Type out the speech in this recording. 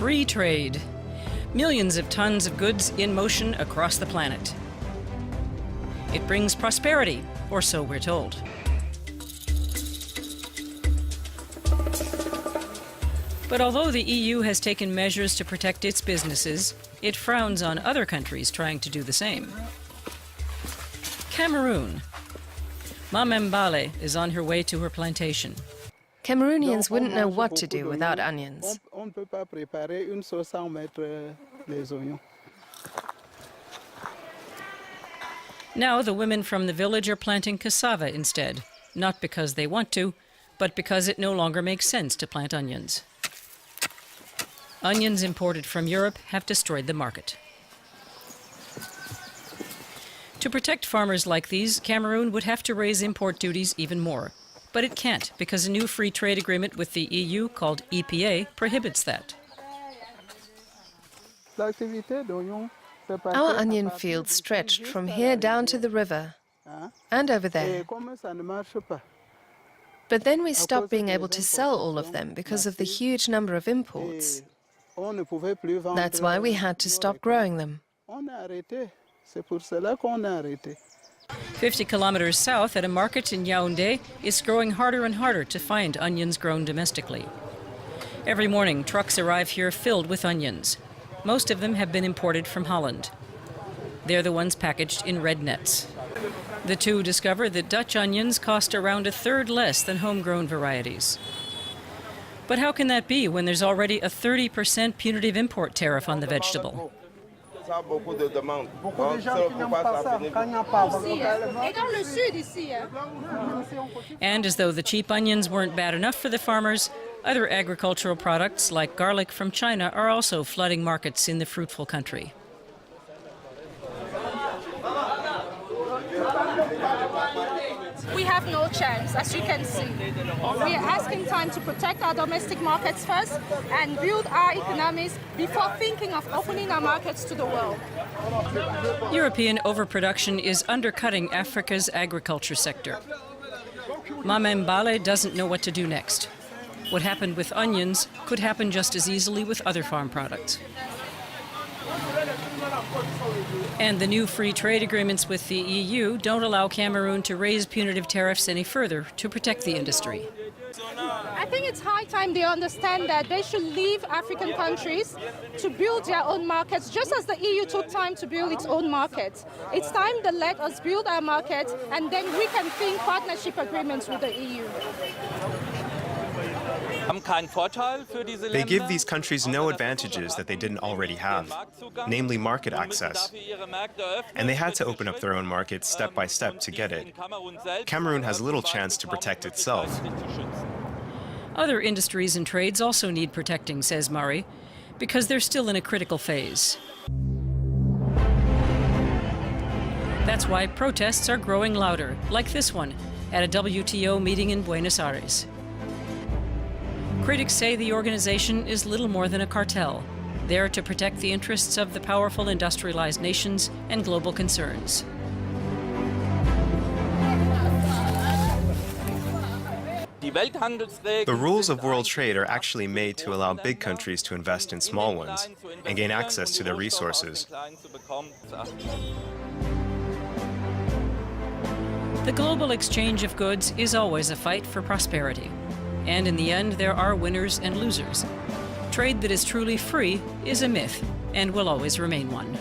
Free trade. Millions of tons of goods in motion across the planet. It brings prosperity, or so we're told. But although the EU has taken measures to protect its businesses, it frowns on other countries trying to do the same. Cameroon. Mamembale is on her way to her plantation. Cameroonians wouldn't know what to do without onions. Now the women from the village are planting cassava instead, not because they want to, but because it no longer makes sense to plant onions. Onions imported from Europe have destroyed the market. To protect farmers like these, Cameroon would have to raise import duties even more. But it can't, because a new free trade agreement with the EU, called EPA, prohibits that. Our onion fields stretched from here down to the river and over there. But then we stopped being able to sell all of them because of the huge number of imports. That's why we had to stop growing them. 50 kilometers south, at a market in Yaoundé, it's growing harder and harder to find onions grown domestically. Every morning, trucks arrive here filled with onions. Most of them have been imported from Holland. They're the ones packaged in red nets. The two discover that Dutch onions cost around a third less than homegrown varieties. But how can that be when there's already a 30% punitive import tariff on the vegetable? And as though the cheap onions weren't bad enough for the farmers, other agricultural products like garlic from China are also flooding markets in the fruitful country. We have no chance, as you can see. We are asking time to protect our domestic markets first and build our economies before thinking of opening our markets to the world. European overproduction is undercutting Africa's agriculture sector. Mamembale doesn't know what to do next. What happened with onions could happen just as easily with other farm products. And the new free trade agreements with the EU don't allow Cameroon to raise punitive tariffs any further to protect the industry. I think it's high time they understand that they should leave African countries to build their own markets, just as the EU took time to build its own market. It's time they let us build our market, and then we can think partnership agreements with the EU. They give these countries no advantages that they didn't already have, namely market access. And they had to open up their own markets step by step to get it. Cameroon has little chance to protect itself. Other industries and trades also need protecting, says Murray, because they're still in a critical phase. That's why protests are growing louder, like this one at a WTO meeting in Buenos Aires. Critics say the organization is little more than a cartel, there to protect the interests of the powerful industrialized nations and global concerns. The rules of world trade are actually made to allow big countries to invest in small ones and gain access to their resources. The global exchange of goods is always a fight for prosperity. And in the end, there are winners and losers. Trade that is truly free is a myth and will always remain one.